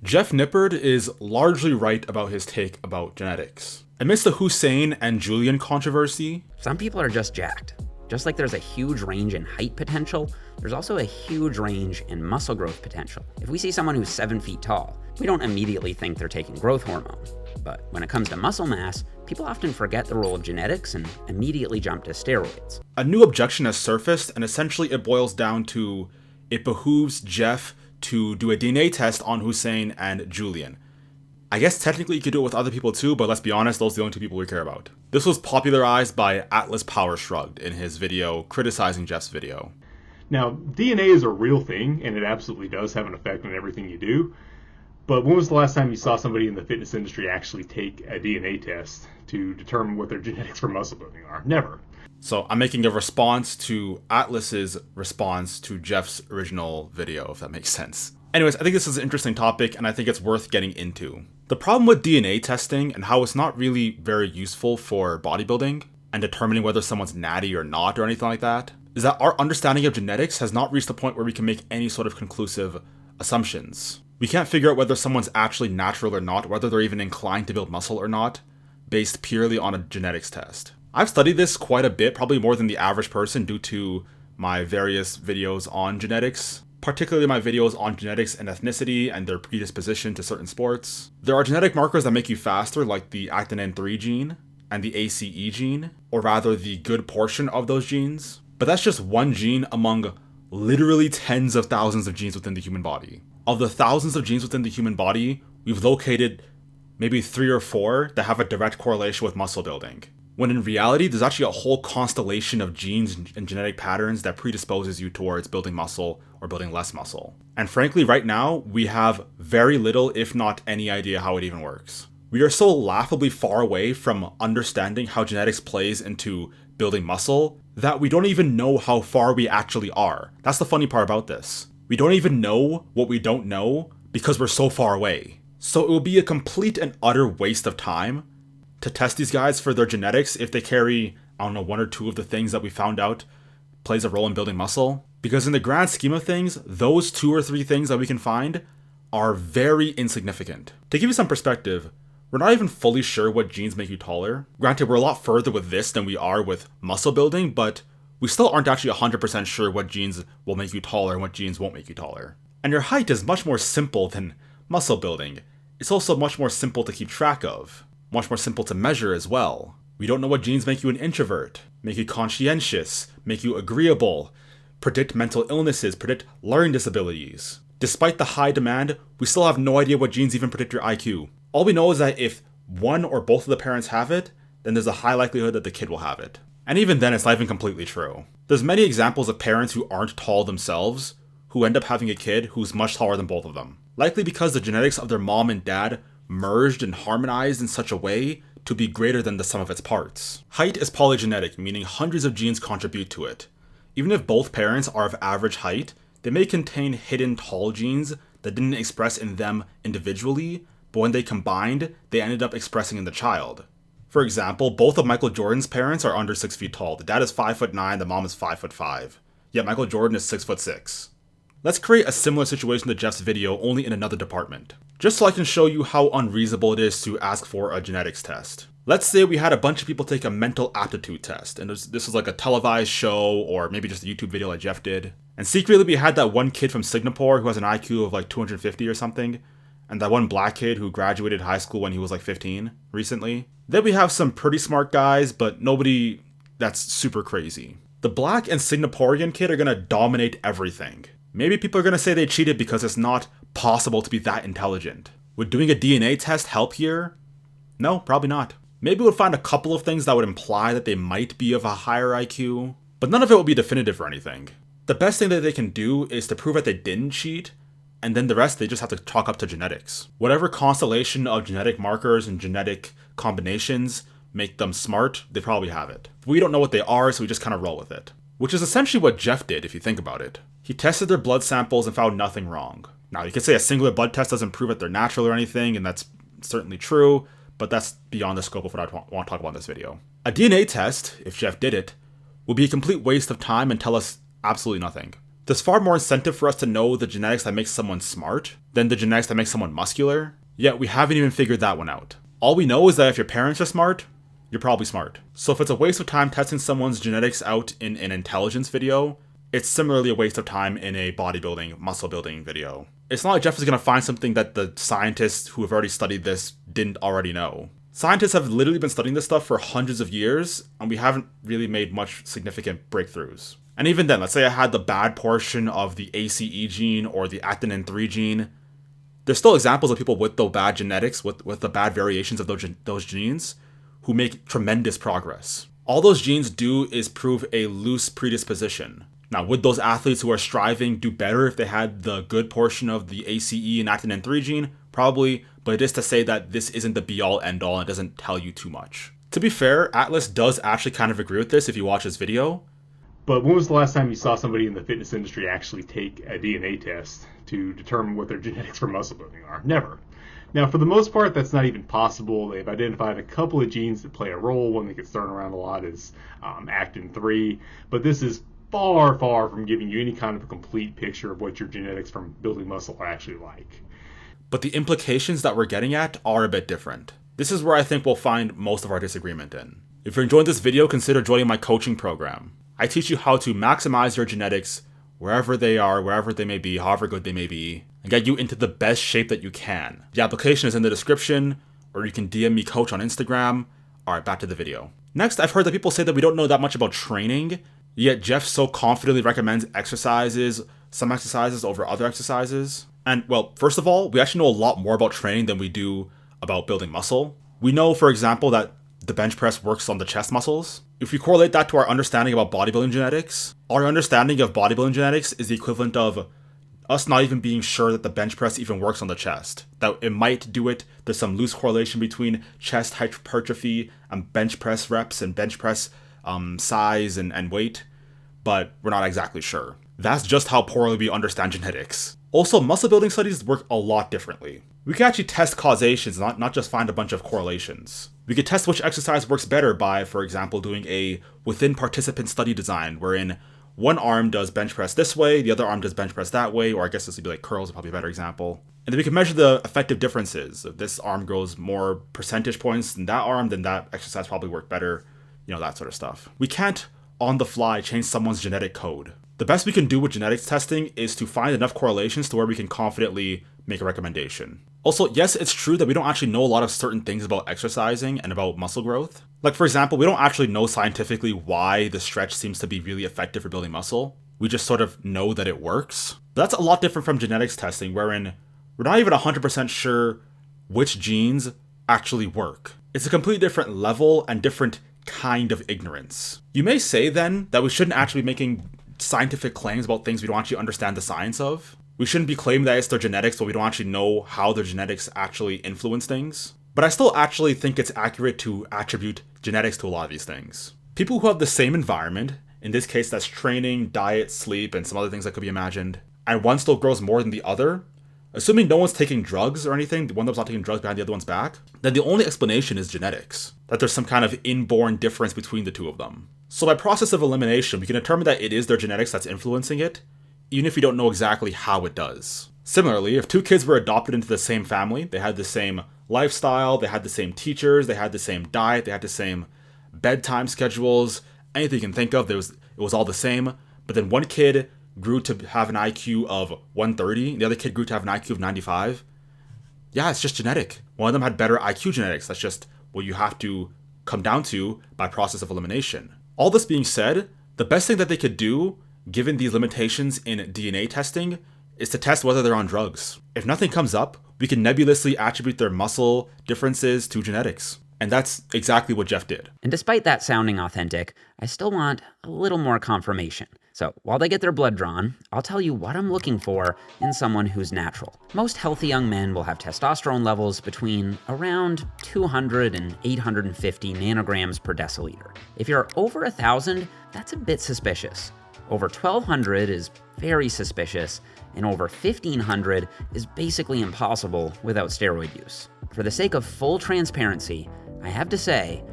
Jeff Nippard is largely right about his take about genetics. Amidst the Hussein and Julian controversy, some people are just jacked. Just like there's a huge range in height potential, there's also a huge range in muscle growth potential. If we see someone who's 7 feet tall, we don't immediately think they're taking growth hormone. But when it comes to muscle mass, people often forget the role of genetics and immediately jump to steroids. A new objection has surfaced, and essentially it boils down to it behooves Jeff to do a DNA test on Hussein and Julian. I guess technically you could do it with other people too, but let's be honest, those are the only two people we care about. This was popularized by Atlas Power Shrugged in his video criticizing Jeff's video. Now, DNA is a real thing, and it absolutely does have an effect on everything you do. But when was the last time you saw somebody in the fitness industry actually take a DNA test to determine what their genetics for muscle building are? Never. So I'm making a response to Atlas's response to Jeff's original video, if that makes sense. Anyways, I think this is an interesting topic, and I think it's worth getting into. The problem with DNA testing and how it's not really very useful for bodybuilding and determining whether someone's natty or not or anything like that is that our understanding of genetics has not reached the point where we can make any sort of conclusive assumptions. We can't figure out whether someone's actually natural or not, whether they're even inclined to build muscle or not, based purely on a genetics test. I've studied this quite a bit, probably more than the average person due to my various videos on genetics, particularly my videos on genetics and ethnicity and their predisposition to certain sports. There are genetic markers that make you faster, like the actinin 3 gene and the ACE gene, or rather the good portion of those genes. But that's just one gene among literally tens of thousands of genes within the human body. Of the thousands of genes within the human body, we've located maybe 3 or 4 that have a direct correlation with muscle building. When in reality, there's actually a whole constellation of genes and genetic patterns that predisposes you towards building muscle or building less muscle. And frankly, right now, we have very little, if not any idea how it even works. We are so laughably far away from understanding how genetics plays into building muscle that we don't even know how far we actually are. That's the funny part about this. We don't even know what we don't know because we're so far away. So it will be a complete and utter waste of time to test these guys for their genetics if they carry, 1 or 2 of the things that we found out plays a role in building muscle. Because in the grand scheme of things, those 2 or 3 things that we can find are very insignificant. To give you some perspective, we're not even fully sure what genes make you taller. Granted, we're a lot further with this than we are with muscle building, but we still aren't actually 100% sure what genes will make you taller and what genes won't make you taller. And your height is much more simple than muscle building. It's also much more simple to keep track of. Much more simple to measure as well. We don't know what genes make you an introvert, make you conscientious, make you agreeable, predict mental illnesses, predict learning disabilities. Despite the high demand, we still have no idea what genes even predict your IQ. All we know is that if one or both of the parents have it, then there's a high likelihood that the kid will have it. And even then, it's not even completely true. There's many examples of parents who aren't tall themselves, who end up having a kid who's much taller than both of them. Likely because the genetics of their mom and dad merged and harmonized in such a way to be greater than the sum of its parts. Height is polygenetic, meaning hundreds of genes contribute to it. Even if both parents are of average height, they may contain hidden tall genes that didn't express in them individually, but when they combined, they ended up expressing in the child. For example, both of Michael Jordan's parents are under 6 feet tall. The dad is 5'9", the mom is 5'5". Yet Michael Jordan is 6'6". Let's create a similar situation to Jeff's video, only in another department. Just so I can show you how unreasonable it is to ask for a genetics test. Let's say we had a bunch of people take a mental aptitude test, and this was like a televised show, or maybe just a YouTube video like Jeff did. And secretly we had that one kid from Singapore who has an IQ of like 250 or something, and that one black kid who graduated high school when he was like 15 recently. Then we have some pretty smart guys, but nobody that's super crazy. The black and Singaporean kid are gonna dominate everything. Maybe people are going to say they cheated because it's not possible to be that intelligent. Would doing a DNA test help here? No, probably not. Maybe we'll find a couple of things that would imply that they might be of a higher IQ, but none of it will be definitive or anything. The best thing that they can do is to prove that they didn't cheat, and then the rest they just have to chalk up to genetics. Whatever constellation of genetic markers and genetic combinations make them smart, they probably have it. We don't know what they are, so we just kind of roll with it. Which is essentially what Jeff did if you think about it. He tested their blood samples and found nothing wrong. Now, you could say a singular blood test doesn't prove that they're natural or anything, and that's certainly true, but that's beyond the scope of what I want to talk about in this video. A DNA test, if Jeff did it, would be a complete waste of time and tell us absolutely nothing. There's far more incentive for us to know the genetics that makes someone smart than the genetics that make someone muscular? Yet we haven't even figured that one out. All we know is that if your parents are smart, you're probably smart. So if it's a waste of time testing someone's genetics out in an intelligence video, it's similarly a waste of time in a bodybuilding, muscle building video. It's not like Jeff is going to find something that the scientists who have already studied this didn't already know. Scientists have literally been studying this stuff for hundreds of years, and we haven't really made much significant breakthroughs. And even then, let's say I had the bad portion of the ACE gene or the actinin 3 gene, there's still examples of people with the bad genetics, with the bad variations of those genes, who make tremendous progress. All those genes do is prove a loose predisposition. Now, would those athletes who are striving do better if they had the good portion of the ACE and actinin 3 gene? Probably, but it is to say that this isn't the be-all, end-all, and it doesn't tell you too much. To be fair, Atlas does actually kind of agree with this if you watch his video. But when was the last time you saw somebody in the fitness industry actually take a DNA test to determine what their genetics for muscle building are? Never. Now, for the most part, that's not even possible. They've identified a couple of genes that play a role. One that gets thrown around a lot is actin 3, but this is far, far from giving you any kind of a complete picture of what your genetics from building muscle are actually like. But the implications that we're getting at are a bit different. This is where I think we'll find most of our disagreement in. If you're enjoying this video, consider joining my coaching program. I teach you how to maximize your genetics wherever they are, wherever they may be, however good they may be, and get you into the best shape that you can. The application is in the description, or you can DM me coach on Instagram. Alright, back to the video. Next, I've heard that people say that we don't know that much about training, yet Jeff so confidently recommends some exercises over other exercises. And, well, first of all, we actually know a lot more about training than we do about building muscle. We know, for example, that the bench press works on the chest muscles. If we correlate that to our understanding about bodybuilding genetics, our understanding of bodybuilding genetics is the equivalent of us not even being sure that the bench press even works on the chest. That it might do it, there's some loose correlation between chest hypertrophy and bench press reps and bench press size and weight, but we're not exactly sure. That's just how poorly we understand genetics. Also, muscle building studies work a lot differently. We can actually test causations, not just find a bunch of correlations. We could test which exercise works better by, for example, doing a within participant study design, wherein one arm does bench press this way, the other arm does bench press that way, or I guess this would be like curls, probably a better example. And then we can measure the effective differences. If this arm grows more percentage points than that arm, then that exercise probably worked better, that sort of stuff. We can't, on the fly, change someone's genetic code. The best we can do with genetics testing is to find enough correlations to where we can confidently make a recommendation. Also, yes, it's true that we don't actually know a lot of certain things about exercising and about muscle growth. Like, for example, we don't actually know scientifically why the stretch seems to be really effective for building muscle. We just sort of know that it works. But that's a lot different from genetics testing, wherein we're not even 100% sure which genes actually work. It's a completely different level and different kind of ignorance. You may say, then, that we shouldn't actually be making scientific claims about things we don't actually understand the science of. We shouldn't be claiming that it's their genetics, but we don't actually know how their genetics actually influence things. But I still actually think it's accurate to attribute genetics to a lot of these things. People who have the same environment, in this case that's training, diet, sleep, and some other things that could be imagined, and one still grows more than the other, assuming no one's taking drugs or anything, the one that's not taking drugs behind the other one's back, then the only explanation is genetics. That there's some kind of inborn difference between the two of them. So by process of elimination, we can determine that it is their genetics that's influencing it, even if we don't know exactly how it does. Similarly, if two kids were adopted into the same family, they had the same lifestyle, they had the same teachers, they had the same diet, they had the same bedtime schedules, anything you can think of, it was all the same, but then one kid grew to have an IQ of 130, and the other kid grew to have an IQ of 95. Yeah, it's just genetic. One of them had better IQ genetics. That's just what you have to come down to by process of elimination. All this being said, the best thing that they could do, given these limitations in DNA testing, is to test whether they're on drugs. If nothing comes up, we can nebulously attribute their muscle differences to genetics. And that's exactly what Jeff did. And despite that sounding authentic, I still want a little more confirmation. So while they get their blood drawn, I'll tell you what I'm looking for in someone who's natural. Most healthy young men will have testosterone levels between around 200 and 850 nanograms per deciliter. If you're over 1,000, that's a bit suspicious. Over 1,200 is very suspicious, and over 1,500 is basically impossible without steroid use. For the sake of full transparency, I have to say,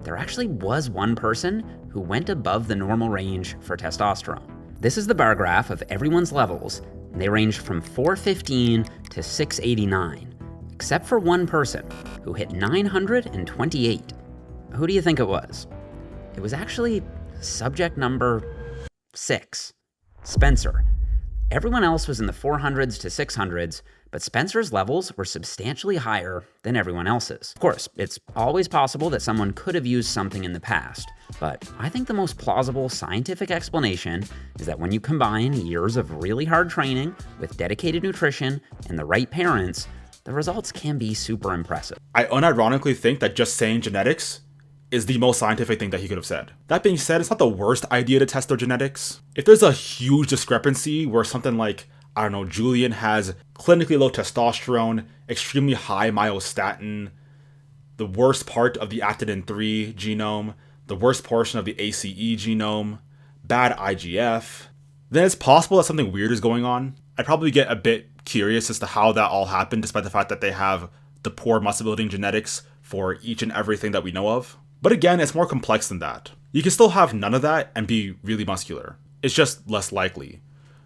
there actually was one person who went above the normal range for testosterone. This is the bar graph of everyone's levels, and they ranged from 415 to 689, except for one person who hit 928. Who do you think it was? It was actually subject number 6, Spencer. Everyone else was in the 400s to 600s, but Spencer's levels were substantially higher than everyone else's. Of course, it's always possible that someone could have used something in the past, but I think the most plausible scientific explanation is that when you combine years of really hard training with dedicated nutrition and the right parents, the results can be super impressive. I unironically think that just saying genetics is the most scientific thing that he could have said. That being said, it's not the worst idea to test their genetics. If there's a huge discrepancy where something like, I don't know, Julian has clinically low testosterone, extremely high myostatin, the worst part of the actinin 3 genome, the worst portion of the ACE genome, bad IGF, then it's possible that something weird is going on. I'd probably get a bit curious as to how that all happened, despite the fact that they have the poor muscle building genetics for each and everything that we know of. But again, it's more complex than that. You can still have none of that and be really muscular. It's just less likely.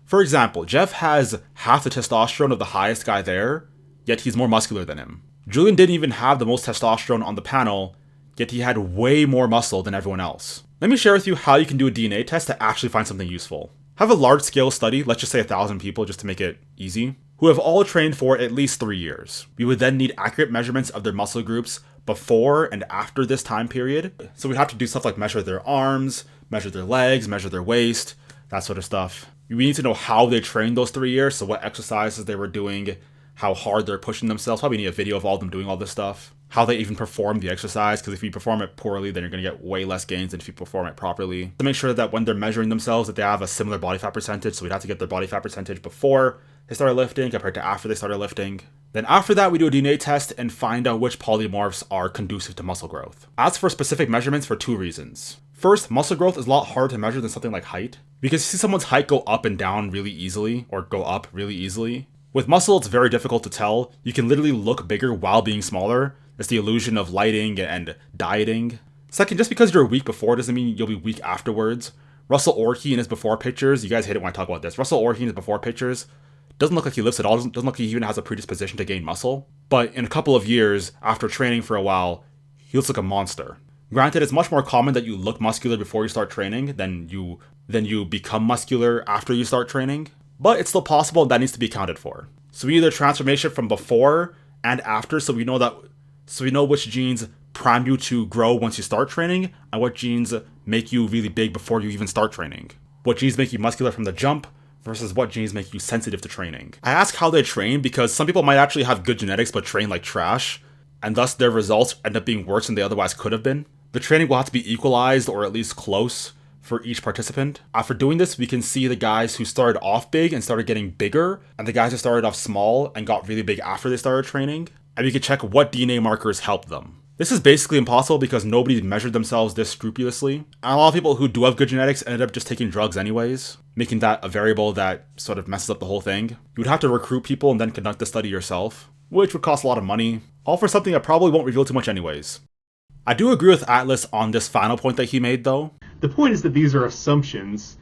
For example, Jeff has half the testosterone of the highest guy there, yet he's more muscular than him. Julian didn't even have the most testosterone on the panel, yet he had way more muscle than everyone else. Let me share with you how you can do a DNA test to actually find something useful. Have a large-scale study, let's just say 1,000 people just to make it easy, who have all trained for at least 3 years. We would then need accurate measurements of their muscle groups before and after this time period. So we'd have to do stuff like measure their arms, measure their legs, measure their waist, that sort of stuff. We need to know how they trained those 3 years, so what exercises they were doing, how hard they're pushing themselves. Probably need a video of all of them doing all this stuff. How they even perform the exercise, because if you perform it poorly, then you're going to get way less gains than if you perform it properly. To make sure that when they're measuring themselves, that they have a similar body fat percentage, so we'd have to get their body fat percentage before they started lifting compared to after they started lifting. Then after that, we do a DNA test and find out which polymorphs are conducive to muscle growth. Ask for specific measurements for 2 reasons. First, muscle growth is a lot harder to measure than something like height, because you see someone's height go up and down really easily, or go up really easily. With muscle, it's very difficult to tell. You can literally look bigger while being smaller. It's the illusion of lighting and dieting. Second, just because you're weak before doesn't mean you'll be weak afterwards. Russell Orkey in his before pictures, you guys hate it when I talk about this. Russell Orkey in his before pictures doesn't look like he lifts at all, doesn't look like he even has a predisposition to gain muscle. But in a couple of years, after training for a while, he looks like a monster. Granted, it's much more common that you look muscular before you start training than you become muscular after you start training. But it's still possible, and that needs to be accounted for. So we either transformation from before and after, so we know which genes prime you to grow once you start training, and what genes make you really big before you even start training. What genes make you muscular from the jump, versus what genes make you sensitive to training. I ask how they train because some people might actually have good genetics but train like trash, and thus their results end up being worse than they otherwise could have been. The training will have to be equalized or at least close for each participant. After doing this, we can see the guys who started off big and started getting bigger, and the guys who started off small and got really big after they started training, and we can check what DNA markers helped them. This is basically impossible because nobody measured themselves this scrupulously, and a lot of people who do have good genetics ended up just taking drugs anyways, making that a variable that sort of messes up the whole thing. You would have to recruit people and then conduct the study yourself, which would cost a lot of money, all for something that probably won't reveal too much anyways. I do agree with Atlas on this final point that he made though. The point is that these are assumptions,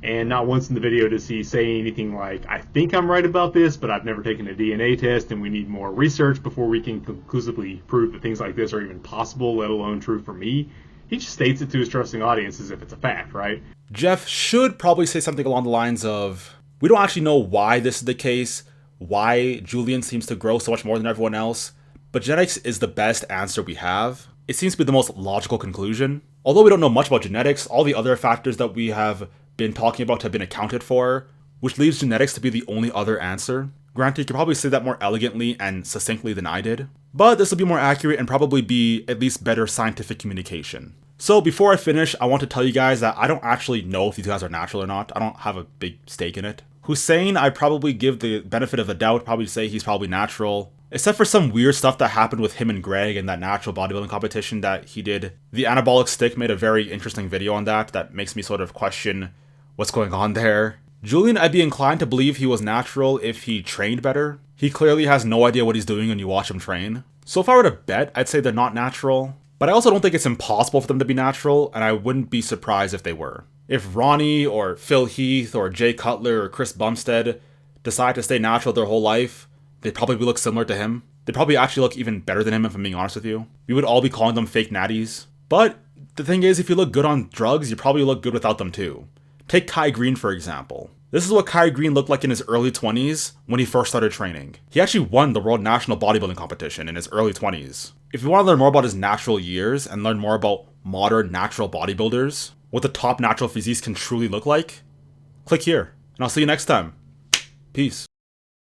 and not once in the video does he say anything like, I think I'm right about this, but I've never taken a DNA test and we need more research before we can conclusively prove that things like this are even possible, let alone true for me. He just states it to his trusting audience as if it's a fact, right? Jeff should probably say something along the lines of, we don't actually know why this is the case, why Julian seems to grow so much more than everyone else, but genetics is the best answer we have. It seems to be the most logical conclusion. Although we don't know much about genetics, all the other factors that we have been talking about have been accounted for, which leaves genetics to be the only other answer. Granted, you could probably say that more elegantly and succinctly than I did, but this will be more accurate and probably be at least better scientific communication. So before I finish, I want to tell you guys that I don't actually know if these guys are natural or not. I don't have a big stake in it. Hussein, I probably give the benefit of the doubt, probably say he's probably natural. Except for some weird stuff that happened with him and Greg in that natural bodybuilding competition that he did. The Anabolic Stick made a very interesting video on that makes me sort of question what's going on there. Julian, I'd be inclined to believe he was natural if he trained better. He clearly has no idea what he's doing when you watch him train. So if I were to bet, I'd say they're not natural. But I also don't think it's impossible for them to be natural, and I wouldn't be surprised if they were. If Ronnie or Phil Heath or Jay Cutler or Chris Bumstead decide to stay natural their whole life, they'd probably look similar to him. They'd probably actually look even better than him, if I'm being honest with you. We would all be calling them fake natties. But the thing is, if you look good on drugs, you probably look good without them too. Take Kai Green, for example. This is what Kai Green looked like in his early 20s when he first started training. He actually won the World National Bodybuilding Competition in his early 20s. If you want to learn more about his natural years and learn more about modern natural bodybuilders, what the top natural physiques can truly look like, click here. And I'll see you next time. Peace.